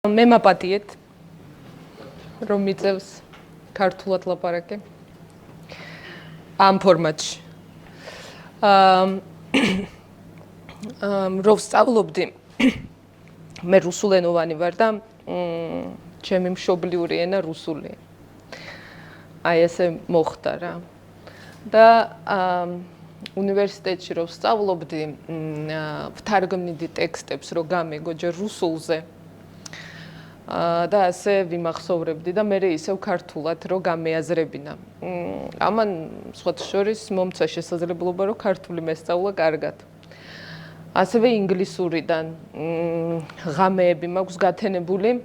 მე მაპატიეთ რომ მიწევს ქართულად ლაპარაკი ამ ფორმატში. რომ სწავლობდი მე რუსულენოვანი ვარ და ჩემი მშობლიური ენა რუსულია. აი ესე მოხდა რა. და უნივერსიტეტში რომ სწავლობდი ვთარგმნიდი ტექსტებს რომ გამეგო ჯერ რუსულზე. და ასე ვიმახსოვრებდი და მე ისევ ქართულად რომ გამეაზრებინა. ამან სხვათა შორის მომცა შესაძლებლობა რომ ქართული მესწავლა კარგად. ასევე ინგლისურიდან ღამეები მაქვს გათენებული.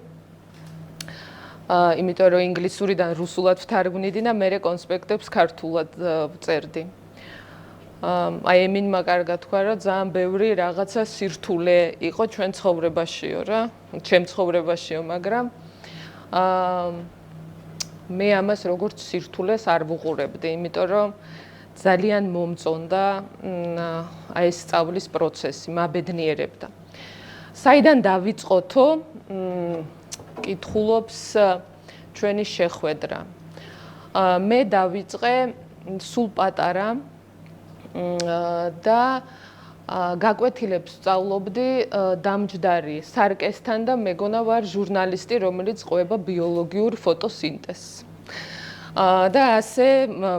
იმიტომ რომ ინგლისურიდან რუსულად ვთარგმნიდი და მე კონსპექტებს ქართულად ვწერდი. აი ემინმა კარგად თქვა რომ ძალიან ბევრი რაღაცა სირთულე იყო ჩვენ ცხოვრებაშიო რა, ჩემ ცხოვრებაშიო, მაგრამ მე ამას როგორც სირთულეს არ ვუყურებდი, იმიტომ რომ ძალიან მომწონდა აი ეს სწავლის პროცესი, მაბედნიერებდა. საიდან დავიწყოთო? კითხულობს ჩვენი შეხვედრა. მე დავიწყე სულ პატარა და გაკვეთილებს სწავლობდი დამჯდარი სარკესთან და მეგონა ვარ ჟურნალისტი, რომელიც ყვება ბიოლოგიურ ფოტოსინტეზს. და ასე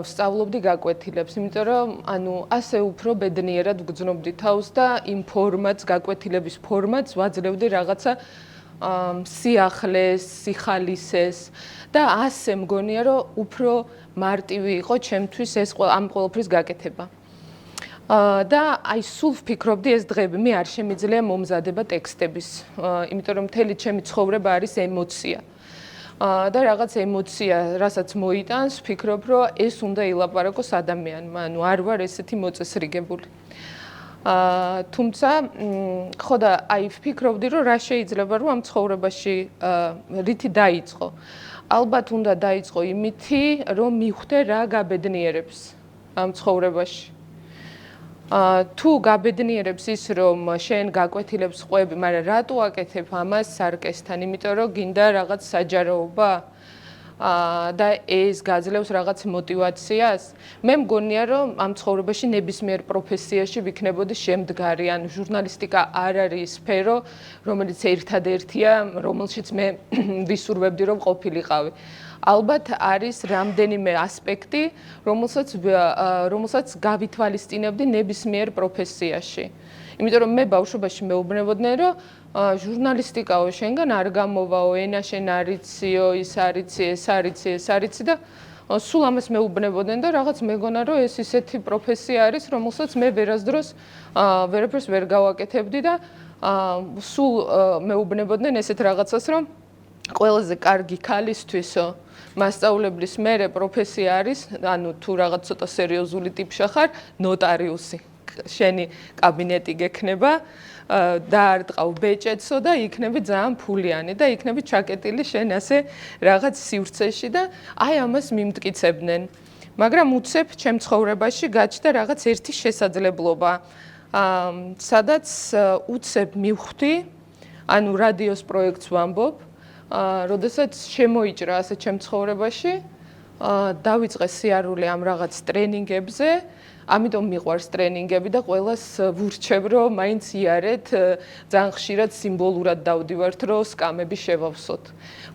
სწავლობდი გაკვეთილებს, იმიტომ რომ ანუ ასე უფრო ბედნიერად ვგრძნობდი თავს და იმ ფორმატს, გაკვეთილების ფორმატს ვაძლევდი რაღაცა სიახლეს, სიხალისეს და ასე მგონია რომ უფრო მარტივი იყო ჩემთვის ეს ამ ყველაფრის გაკეთება. და აი სულ ვფიქრობდი ეს დღეები მე არ შემიძლია მომზადება ტექსტების, იმიტომ რომ მთელი ჩემი ცხოვრება არის ემოცია. და რაღაც ემოცია, რასაც მოიტანს, ვფიქრობ, რომ ეს უნდა ილაპარაკოს ადამიანმა, ანუ არ ვარ ესეთი მოწესრიგებული. თუმცა ხო და აი ვფიქრობდი, რომ რა შეიძლება რომ ამ ცხოვრებაში რითი დაიწყო. ალბათ უნდა დაიწყო იმითი, რომ მივხვდე რა გაბედნიერებს ამ ცხოვრებაში. თუ გაბედნიერებს ის რომ შენ გაკვეთილებს ყვები, მაგრამ რატო აკეთებ ამას სარკესთან? იმიტომ რომ გინდა რაღაც საჯაროობა და ეს გაძლევს რაღაც мотиваციას. მე მგონია რომ ამ ცხოვრებაში ნებისმიერ პროფესიაში ვიქნებოდი შემდგარი, ანუ ჟურნალისტიკა არ არის სფერო, რომელიც ერთადერთია, რომელშიც მე ვისურვებდი რომ ყოფილიყავი. ალბათ არის რამდენიმე ასპექტი, რომელსაც გავითვალისწინებდი ნებისმიერ პროფესიაში. იმიტომ რომ მე ბავშვობაში მეუბნებოდნენ, რომ ჟურნალისტიკაო შენგან არ გამოვაო, ენა შენ არიციო, ის არიცი, ეს არიცი, ეს არიცი და სულ ამას მეუბნებოდნენ და რაღაც მეგონა რომ ეს ისეთი პროფესია არის, რომელსაც მე ვერასდროს ვერაფერს ვერ გავაკეთებდი და სულ მეუბნებოდნენ ესეთ რაღაცას, რომ ყველაზე კარგი ქალისთვისო მასწავლებლის მერე პროფესია არის, ანუ თუ რაღაც ცოტა სერიოზული ტიპშა ხარ, ნოტარიუსი. შენი კაბინეტი გექნება, დაარტყავ ბეჭედსო და იქნები ძალიან ფულიანი და იქნები ჩაკეტილი შენ ასე რაღაც სივრცეში და აი ამას მიმტკიცებდნენ. მაგრამ უცებ ჩემ ცხოვრებაში გაჩნდა რაღაც ერთი შესაძლებლობა, სადაც უცებ მივხვდი, ანუ რადიოს პროექტს ვამბობ, როდესაც შემოიჭრა ასე ჩემ ცხოვრებაში, დავიწყე სიარული ამ რაღაც ტრენინგებზე, ამიტომ მიყვარს ტრენინგები და ყველას ვურჩევ, რომ მაინც იარეთ, ძალიან ხშირად სიმბოლურად დავდივართ, რომ სკამები შევავსოთ.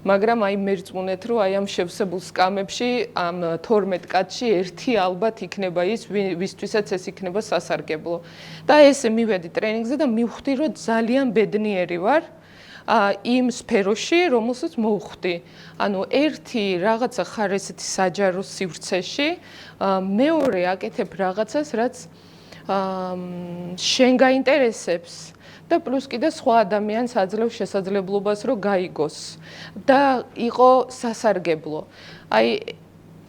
მაგრამ აი მერწმუნეთ, რომ აი ამ შევსებულ სკამებში, ამ 12 კაცში ერთი ალბათ იქნება ის, ვისთვისაც ეს იქნება სასარგებლო. და ესე მივედი ტრენინგზე და მივხვდი, რომ ძალიან ბედნიერი ვარ. იმ სფეროში, რომელსაც მოვხვდი. ანუ ერთი რაღაცა ხარ ესეთი საჯარო სივრცეში, მეორე აკეთებ რაღაცას, რაც შენ გაინტერესებს და პლუს კიდე სხვა ადამიანს აძლევს შესაძლებლობას, რომ გაიგოს და იყო სასარგებლო. აი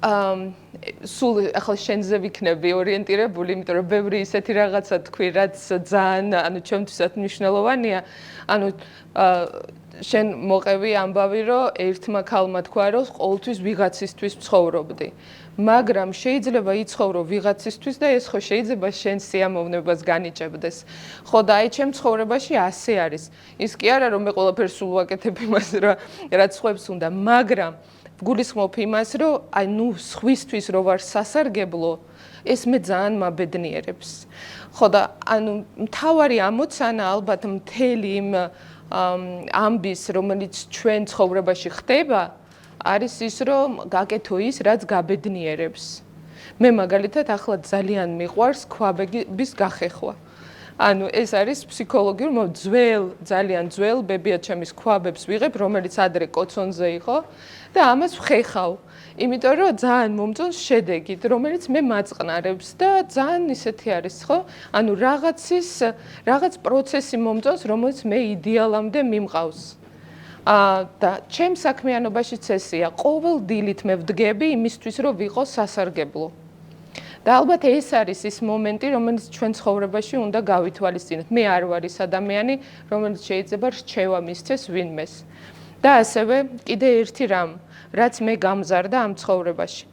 სულ ახლა შენზე ვიქნები ორიენტირებული, იმიტომ რომ ბევრი ისეთი რაღაცა თქვი, რაც ძალიან, ანუ ჩემთვისაც მნიშვნელოვანია. ანუ შენ მოყევი ამბავი, რომ ერთმა ქალმა თქვა, რომ ყოველთვის ვიღაცისთვის ცხოვრობდი. მაგრამ შეიძლება იცხოვრო ვიღაცისთვის და ეს ხო შეიძლება შენ სიამოვნებას განიჭებდეს. ხო და აი ჩემ ცხოვრებაში ასე არის. ის კი არა რომ მე ყველაფერს სულ ვაკეთებ იმას, რაც სხვებს უნდა, მაგრამ გულისხმობ იმას, რომ აი ნუ სხვისთვის რო ვარ სასარგებლო, ეს მე ძალიან მაბედნიერებს. ხო და ანუ მთავარი ამოცანა ალბათ მთელი იმ ამბის, რომელიც ჩვენ ცხოვრებაში ხდება, არის ის, რომ გაკეთო ის, რაც გაბედნიერებს. მე მაგალითად ახლა ძალიან მიყვარს ქვაბების გახეხვა. ანუ ეს არის ფსიქოლოგიურ ძალიან ძველ ბებიაჩემის ქვაბებს ვიღებ, რომელიც ადრე კოცონზე იყო და ამას ვხეხავ. იმიტომ რომ ძალიან მომწონს შედეგით, რომელიც მე მაწყნარებს და ძალიან ისეთი არის, ხო? ანუ რაღაც პროცესი მომწონს, რომელიც მე იდეალამდე მიმყავს. და ჩემ საქმიანობაშიც ესეა, ყოველ დილით მე ვდგები იმისთვის, რომ ვიყო სასარგებლო. და ალბათ ეს არის ის მომენტი, რომელიც ჩვენ ცხოვრებაში უნდა გავითვალისწინოთ. მე არ ვარ ის ადამიანი, რომელიც შეიძლება რჩევა მისცეს ვინმეს. და ასევე კიდე ერთი რამ, რაც მე გამზარდა ამ ცხოვრებაში.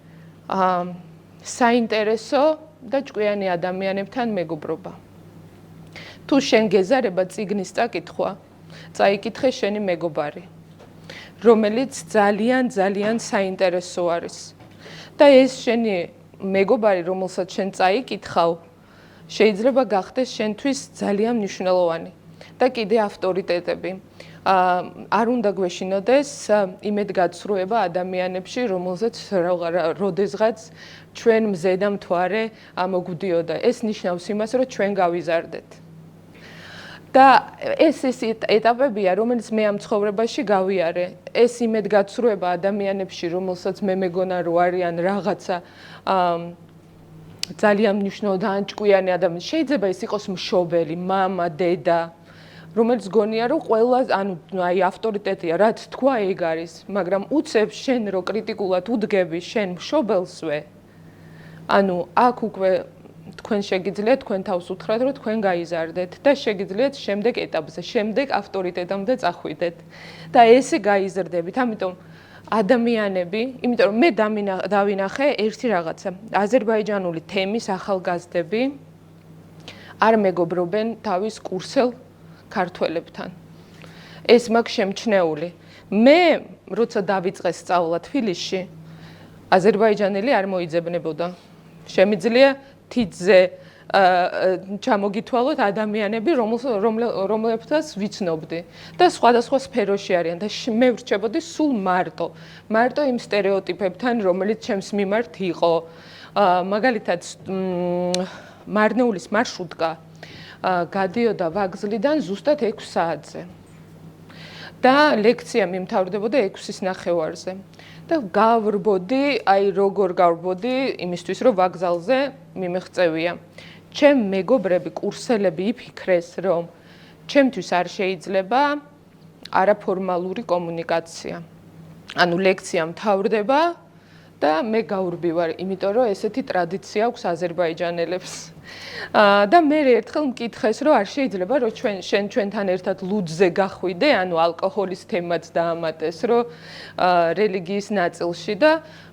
საინტერესო და ჭკვიანი ადამიანებთან მეგობრობა. თუ შენ გეზარება წიგნის წაკითხვა, წაიკითხე შენი მეგობარი, რომელიც ძალიან საინტერესო არის. და ეს შენი მეგობარი, რომელსაც შენ წაიკითხავ, შეიძლება გახდეს შენთვის ძალიან მნიშვნელოვანი. და კიდე ავტორიტეტები. არ უნდა გვეშინოდეს იმედგაცრუება ადამიანებში, რომელზეც როდესღაც ჩვენ მზე და მთვარე ამოგვდიოდა. ეს ნიშნავს იმას, რომ ჩვენ გავიზარდეთ. და ეს ეტაპებია, რომელიც მე ამ ცხოვრებაში გავიარე. ეს იმედგაცრუება ადამიანებში, რომელსაც მე მეგონა რომ არიან რაღაცა ძალიან მნიშვნელოვანი ჭკვიანი ადამიანი. შეიძლება ის იყოს მშობელი, მამა, დედა, რომელიც გონია რომ ყველა, ანუ აი ავტორიტეტია, რაც თქვა ეგ არის, მაგრამ უცებ შენ რო კრიტიკულად უდგები შენ მშობელსვე, ანუ აქ უკვე თქვენ შეგიძლიათ თქვენ თავს უთხრათ, რომ თქვენ გაიზარდეთ და შეგიძლიათ შემდეგ ეტაპზე, შემდეგ ავტორიტეტამდე წახვიდეთ და ესე გაიზრდებით. ამიტომ ადამიანები, იმიტომ რომ მე დავინახე ერთი რაღაცა, აზერბაიჯანული თემის ახალგაზრდები არ მეგობრობენ თავის კურსელ ქართველებთან. ეს მაქვს შემჩნეული. მე როცა დავიწყე სწავლა თბილისში, აზერბაიჯანელი არ მოიძებნებოდა. შემიძლია თითზე ჩამოგითვალოთ ადამიანები, რომლებსაც ვიცნობდი და სხვადასხვა სფეროში არიან და მე ვრჩებოდი სულ მარტო იმ სტერეოტიპებთან, რომელიც ჩემს მიმართ იყო. მაგალითად, მარნეულის მარშრუტკა გადიოდა ვაგზლიდან ზუსტად 6 საათზე. და ლექცია მიმთავრდებოდა 6:30-ზე. და გავრბოდი, აი როგორ გავრბოდი იმისთვის, რომ ვაგზალზე მიმეღწევია. ჩემ მეგობრები, კურსელები იფიქრეს, რომ ჩემთვის არ შეიძლება არაფორმალური კომუნიკაცია. ანუ ლექცია მთავრდება და მე გავრბივარ, იმიტომ რომ ესეთი ტრადიცია აქვს აზერბაიჯანელებს. და მე ერთხელ მკითხეს, რომ არ შეიძლება, რომ შენ ჩვენთან ერთად ლუდზე გახვიდე, ანუ ალკოჰოლის თემაც დაამატეს, რომ რელიგიის ნაწილში და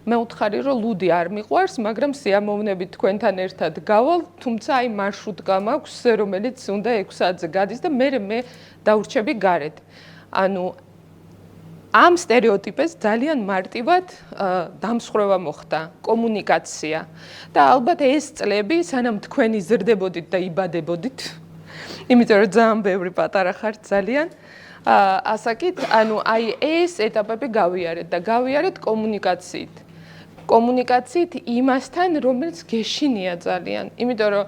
მე ვთხარი, რომ ლუდი არ მიყვარს, მაგრამ სიამოვნებით თქვენთან ერთად გავალ, თუმცა აი მარშრუტკა მაქვს, რომელიც უნდა 6 საათზე გადის და მე დავრჩები გარეთ. ანუ ამ სტერეოტიპებს ძალიან მარტივად დამსხრევა მოხდა კომუნიკაცია და ალბათ ეს წლები სანამ თქვენ იზრდებოდით და იბადებოდით, იმიტომ რომ ძალიან ბევრი პატარა ხართ ძალიან, ასაკით, ანუ აი ეს ეტაპები გავიარეთ და გავიარეთ კომუნიკაციით. კომუნიკაციით იმასთან, რომელიც გეშინია ძალიან, იმიტომ რომ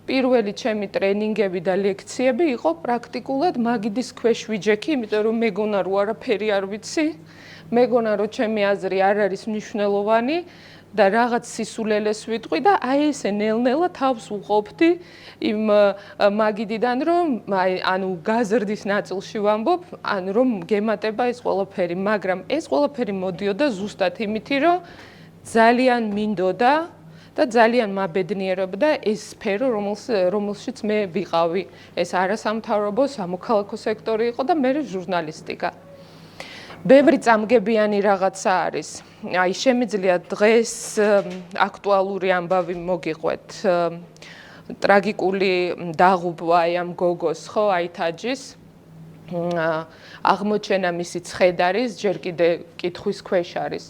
პირველი ჩემი ტრენინგები და ლექციები იყო პრაქტიკულად მაგიდის ქვეშ ვიჯექი, იმიტომ რომ მეგონა რომ არაფერი არ ვიცი, მეგონა რომ ჩემი აზრი არ არის მნიშვნელოვანი და რაღაც სისულელეს ვიტყვი და აი ესე ნელ-ნელა თავს უყოფდი იმ მაგიდიდან, რომ ანუ გაზრდის ნაწილში ვამბობ, რომ გემატება ეს ყველაფერი, მაგრამ ეს ყველაფერი მოდიოდა ზუსტად იმითი, რომ ძალიან მინდოდა და ძალიან მაბედნიერებდა ეს სფერო, რომელშიც მე ვიყავი. ეს არასამთავრობო, სამოქალაქო სექტორი იყო და მე ჟურნალისტიკა. ბევრი წამგებიანი რაღაცა არის. აი შემიძლია დღეს აქტუალური ამბავი მოგიყვეთ. ტრაგიკული დაღუპვა ამ გოგოს, ხო, აითაჯის. აღმოჩენა მისი ცხედარის ჯერ კიდე კითხვის ქვეშ არის.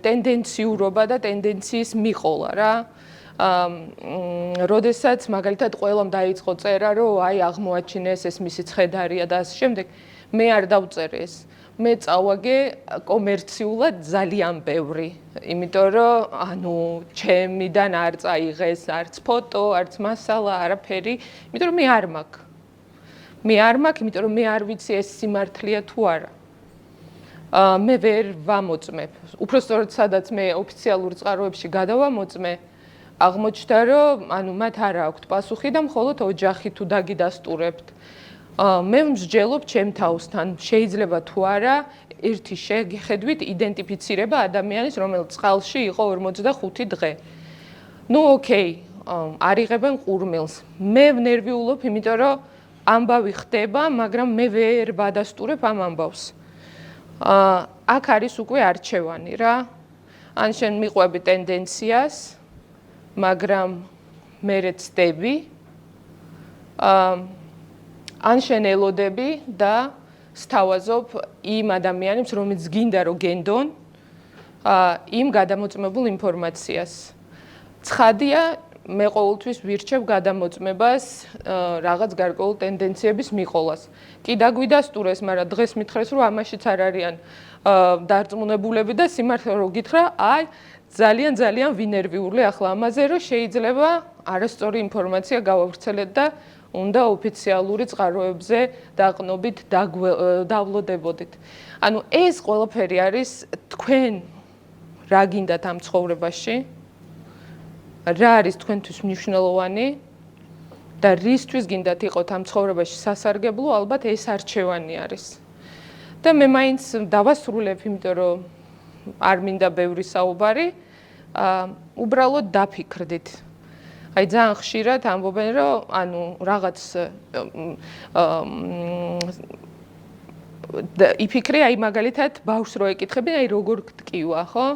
ტენდენციურობა და ტენდენციის მიყოლა რა. როდესაც მაგალითად ყველამ დაიწყო წერა, რომ აი აღმოაჩინეს ეს მისი ცხედარია და ასე შემდეგ, მე არ დავწერე ეს. მე წავაგე კომერციულად ძალიან ბევრი, იმიტომ რომ ანუ ჩემიდან არ წაიღეს არც ფოტო, არც მასალა, არაფერი, იმიტომ რომ მე არ მაქვს. მე არ მაქვს, იმიტომ რომ მე არ ვიცი ეს სიმართლეა თუ არა. მე ვერ ვამოწმებ. უпростоროდ სადაც მე ოფიციალურ წყაროებში გადავამოწმე, აღმოჩნდა რომ ანუ მათ არ აქვთ პასუხი და მხოლოდ ოჯახი თუ დაგიდასტურებთ. მე მსჯელობ ჩემ თავსთან, შეიძლება თუ არა ერთი შეხედვით იდენტიფიცირება ადამიანის, რომელიც წყალში იყო 45 დღე. ნუ ოკეი, არ იღებენ ყურმილს. მე ვნერვიულობ, იმიტომ რომ ამბავი ხდება, მაგრამ მე ვერ ვადასტურებ ამ ამბავს. აქ არის უკვე არჩევანი რა. ან შენ მიყვები ტენდენციას, მაგრამ მე რეცდები. ან შენ ელოდები და სთავაზობ იმ ადამიანებს, რომელიც გინდა რომ გენდონ, იმ გადამოწმებულ ინფორმაციას. ცხადია, მე ყოველთვის ვირჩევ გადამოწმებას რაღაც გარკვეულ ტენდენციების მიყოლას. კი დაგვიდასტურეს, მაგრამ დღეს მითხრეს, რომ ამაშიც არ არიან დარწმუნებულები და სიმართლე რომ გითხრა, აი ძალიან ვინერვიული ახლა ამაზე, რომ შეიძლება არასწორი ინფორმაცია გავავრცელეთ და უნდა ოფიციალური წყაროებზე დაყნობით დავლოდებოდეთ. ანუ ეს ყველაფერი არის თქვენ რა გინდათ ამ ცხოვრებაში? რა არის თქვენთვის მნიშვნელოვანი და რისთვის გინდათ იყოთ ამ ცხოვრებაში სასარგებლო, ალბათ ეს არჩევანი არის. და მე მაინც დავასრულებ, იმიტომ რომ არ მინდა ბევრი საუბარი, უბრალოდ დაფიქრდით. აი ძალიან ხშირად ამბობენ, რომ ანუ რაღაც იფიქრე, აი მაგალითად ბავშვს რო ეკითხებიან, აი როგორ გტკივა, ხო?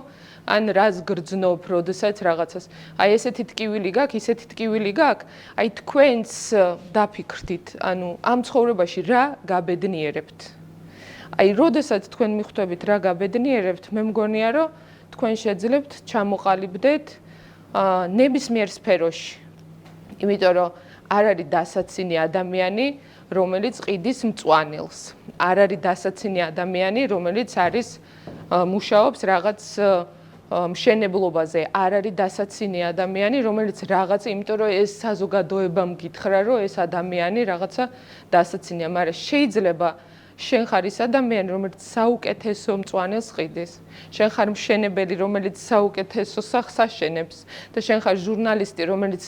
ან რას გრძნობ, როდესაც რაღაცას. აი ესეთი ტკივილი გაქვს, ისეთი ტკივილი გაქვს. აი თქვენც დაფიქრდით, ანუ ამ ცხოვრებაში რა გაბედნიერებთ. აი როდესაც თქვენ მიხვდებით რა გაბედნიერებთ, მე მგონია, რომ თქვენ შეძლებთ ჩამოყალიბდეთ ნებისმიერ სფეროში. იმიტომ რომ არ არის დასაცინი ადამიანი, რომელიც ყიდის მწვანილს. არ არის დასაცინი ადამიანი, რომელიც არის მუშაობს რაღაც მშენებლობაზე. არ არის დასაცინი ადამიანი, რომელიც რაღაც, იმიტომ რომ ეს საზოგადოებამ გითხრა, რომ ეს ადამიანი რაღაცა დასაცინია, მაგრამ შეიძლება შენ ხარ ის ადამიანი, რომელიც საუკეთესო მწვანილს ყიდის. შენ ხარ მშენებელი, რომელიც საუკეთესო სახლს აშენებს და შენ ხარ ჟურნალისტი, რომელიც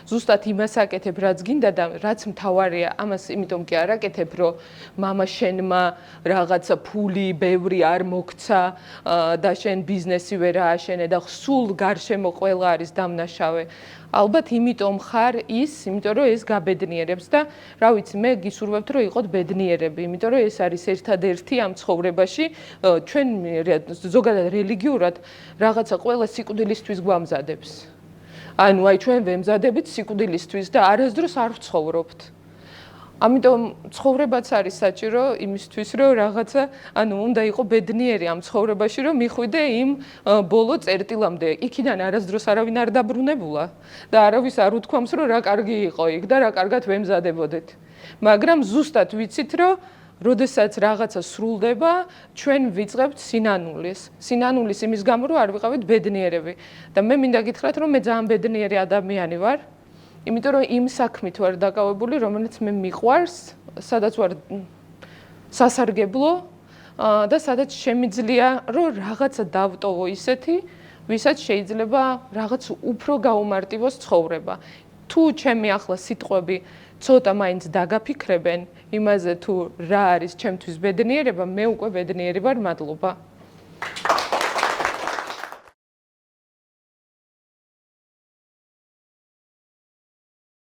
ზუსტად იმას აკეთებ, რაც გინდა და რაც მთავარია. ამას იმიტომ კი არ აკეთებ, რომ მამა შენმა რაღაცა ფული ბევრი არ მოგცა და შენ ბიზნესი ვერ ააშენე და სულ გარშემო ყველა არის დამნაშავე. ალბათ იმიტომ ხარ ის, იმიტომ რომ ეს გაბედნიერებს და რა ვიცი, მე გისურვებთ რომ იყოთ ბედნიერები, იმიტომ რომ ეს არის ერთადერთი ამ ცხოვრებაში ჩვენ ზოგადად რელიგიურად რაღაცა ყველა სიკვდილისთვის გვამზადებს. ანუ აი ჩვენ ვემზადებით სიკვდილისთვის და არასდროს არ ვცხოვრობთ. ამიტომ ცხოვრებაც არის საჭირო იმისთვის, რომ რაღაცა, ანუ უნდა იყო ბედნიერი ამ ცხოვრებაში, რომ მიხვიდე იმ ბოლო წერტილამდე. იქიდან არასდროს არავინ არ დაბრუნებულა და არავის არ უთქვამს, რომ რა კარგი იყო იქ და რა კარგად ვემზადებოდეთ. მაგრამ ზუსტად ვიცით, რომ როდესაც რაღაცა სრულდება, ჩვენ ვიწყებთ სინანულის. სინანულის იმის გამო, რომ არ ვიყავით ბედნიერები. და მე მინდა გითხრათ, რომ მე ძალიან ბედნიერი ადამიანი ვარ. იმიტომ რომ იმ საქმით ვარ დაკავებული, რომელიც მე მიყვარს, სადაც ვარ სასარგებლო და სადაც შემიძლია რომ რაღაცა დავტოვო ისეთი, ვისაც შეიძლება რაღაც უფრო გაუმარტივოს ცხოვრება. თუ ჩემი ახლა სიტყვები ცოტა მაინც დაგაფიქრებენ იმაზე თუ რა არის ჩემთვის ბედნიერება, მე უკვე ბედნიერი ვარ, მადლობა.